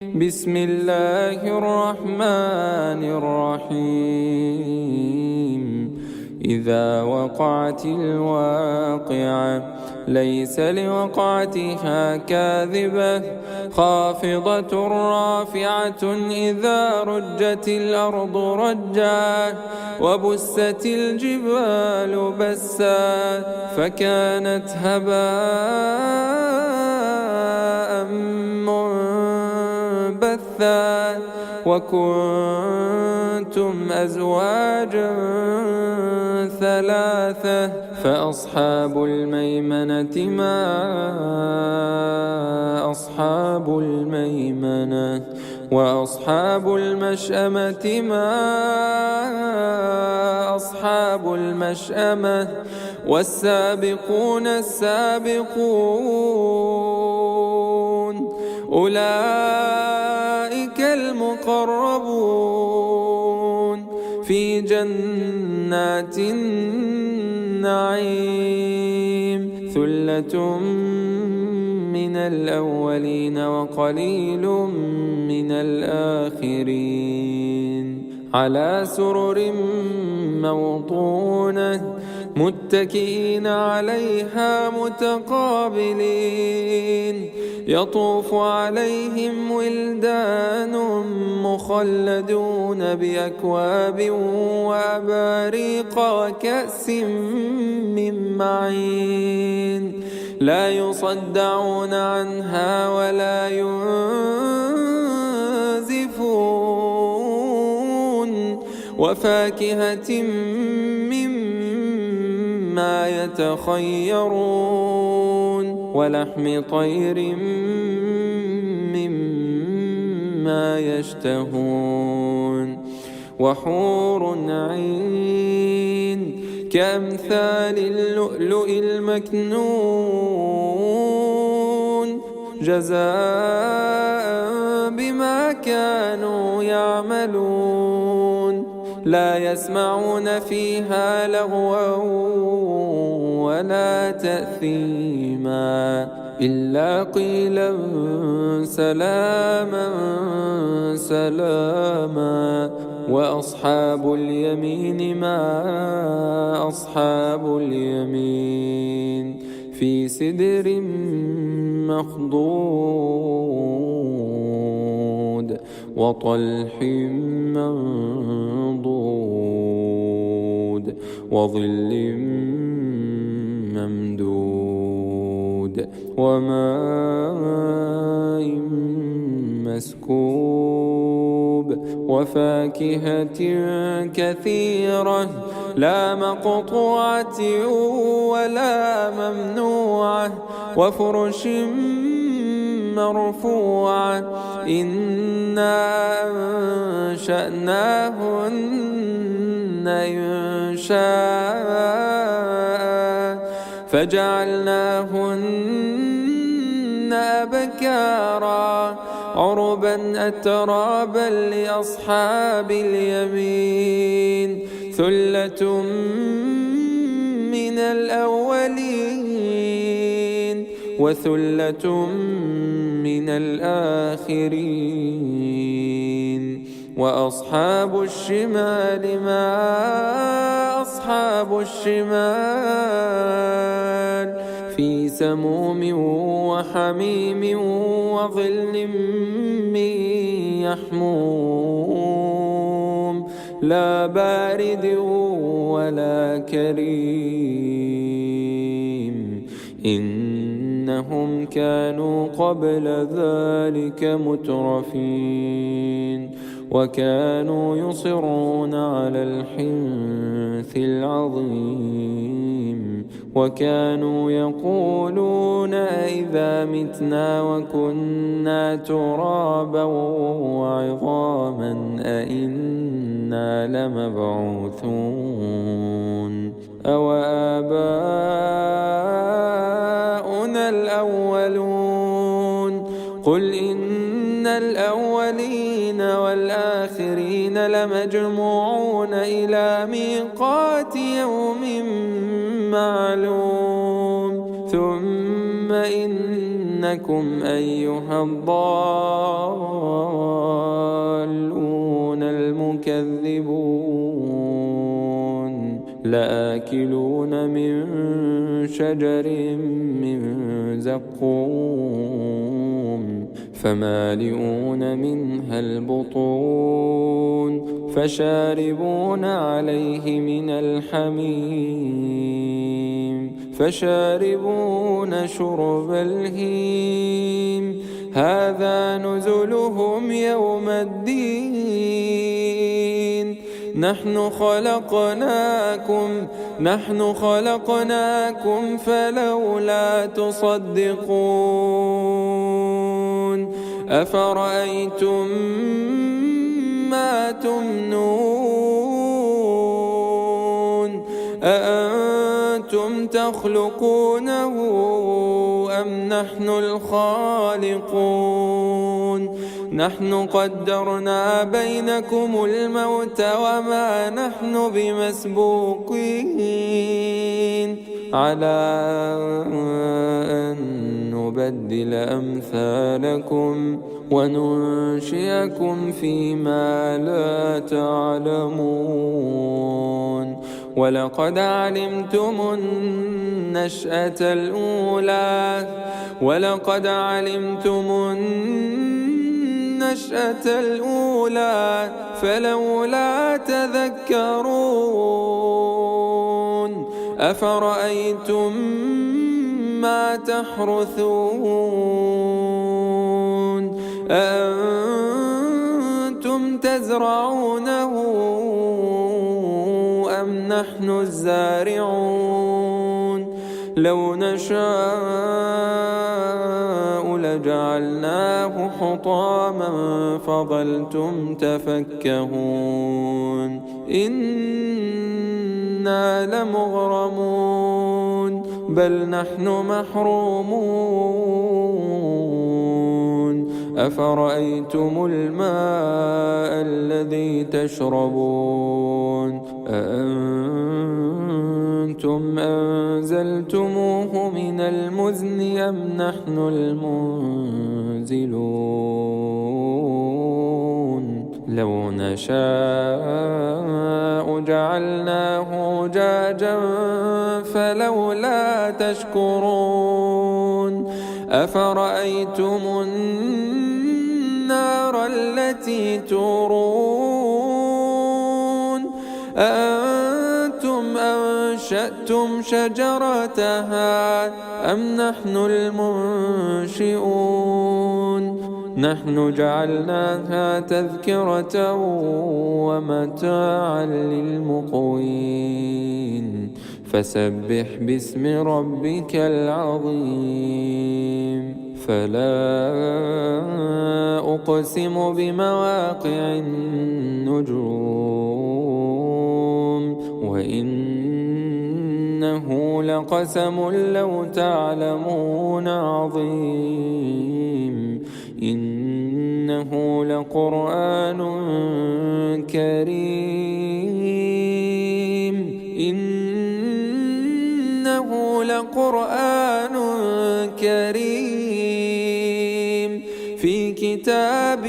بسم الله الرحمن الرحيم إذا وقعت الواقعة ليس لوقعتها كاذبة خافضة رافعة إذا رجت الأرض رجا وبست الجبال بسا فكانت هباء منبثا وكنتم أزواجا ثلاثة فأصحاب الميمنة ما أصحاب الميمنة وأصحاب المشأمة ما أصحاب المشأمة والسابقون السابقون أولئك المقربون في جنات النعيم ثلة من الأولين وقليل من الآخرين على سرر موضونة متكئين عليها متقابلين يطوف عليهم ولدان مخلدون بأكواب وأباريق وكأس من معين لا يصدعون عنها ولا ينزفون وفاكهة مما يتخيرون ولحم طير مما يشتهون وحور عين كأمثال اللؤلؤ المكنون جزاء بما كانوا يعملون لا يسمعون فيها لغوا ولا تأثيما إلا قيلا سلاما سلاما وأصحاب اليمين ما أصحاب اليمين في سدر مخضود وطلح منضود وظل ممدود وماء مسكوب وفاكهة كثيرة لا مقطوعة ولا ممنوعة وفرش مرفوعة إنا أنشأناهن إنشاء فجعلناهن أبكارا عربا أترابا لأصحاب اليمين ثلة من الأولين وثلة من الآخرين وأصحاب الشمال ما أصحاب الشمال في سموم وحميم وظل من يحموم لا بارد ولا كريم إنهم كانوا قبل ذلك مترفين وكانوا يصرون على الحنث العظيم وكانوا يقولون إذا متنا وكنا ترابا وعظاما أئنا لمبعوثون أو آباؤنا الأولون قل إن الأولين والآخرين لمجموعون إلى ميقات يوم معلوم ثم إنكم أيها الضالون المكذبون لآكلون من شجر من زقوم فمالئون منها البطون فشاربون عليه من الحميم فشاربون شرب الهيم هذا نزلهم يوم الدين نحن خلقناكم فلولا تصدقون أفرأيتم ما تمنون أأنتم تخلقونه أم نحن الخالقون نحن قدرنا بينكم الموت وما نحن بمسبوقين على أن نبدل أمثالكم وننشئكم فيما لا تعلمون ولقد علمتم النشأة الأولى فلولا تذكرون أفرأيتم ما تحرثون أأنتم تزرعونه أم نحن الزارعون لو نشاء لجعلناه حطاما فظلتم تفكهون إنا لمغرمون بل نحن محرومون أفرأيتم الماء الذي تشربون أأنتم أنزلتموه من المزن أم نحن المنزلون لو نشاء جعلناه أجاجا فلولا تشكرون أفرأيتم النار التي تورون أأنتم أنشأتم شجرتها أم نحن المنشئون نحن جعلناها تذكرة ومتاعا للمقوين فسبح باسم ربك العظيم فلا أقسم بمواقع النجوم وإنه لقسم لو تعلمون عظيم إنه لقرآن كريم في كتاب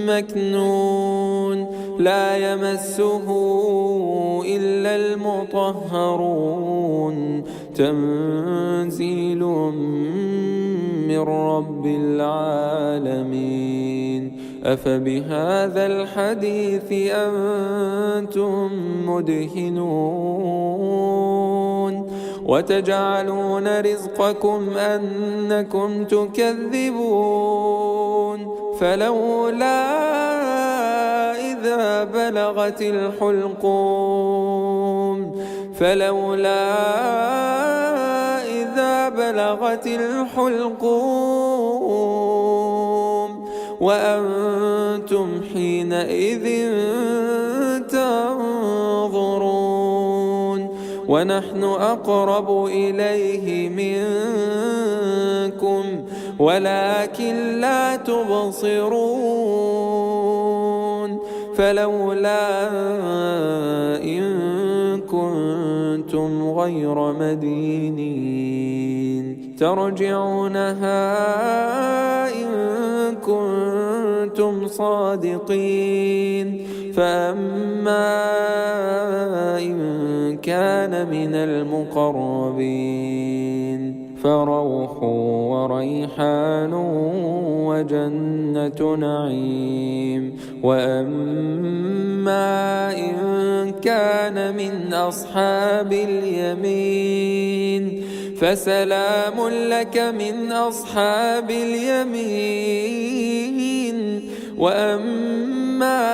مكنون لا يمسه إلا المطهرون تنزيل من رب العالمين أفبهذا الحديث أنتم مدهنون وتجعلون رزقكم أنكم تكذبون فلولا إذا بلغت الحلقوم وأنتم حينئذ تنظرون ونحن أقرب إليه منكم ولكن لا تبصرون فلولا إن كنتم غير مدينين ترجعونها إن كنتم صادقين. فأما إن كان من المقربين فروح وريحان وجنة نعيم. وأما إن كان من أصحاب اليمين فسلام لك من أصحاب اليمين. وأما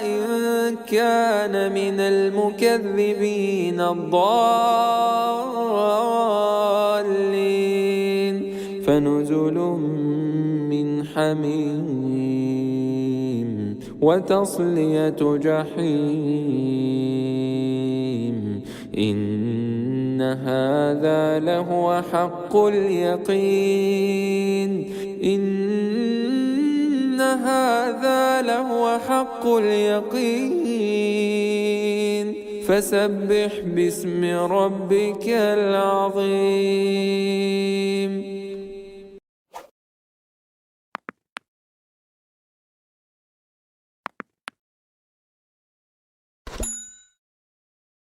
إن كان من المكذبين الضالين فنزل من حميم وتصلية جحيم. إن هذا لهو حق اليقين. إن هذا لهو حق اليقين. فسبح باسم ربك العظيم.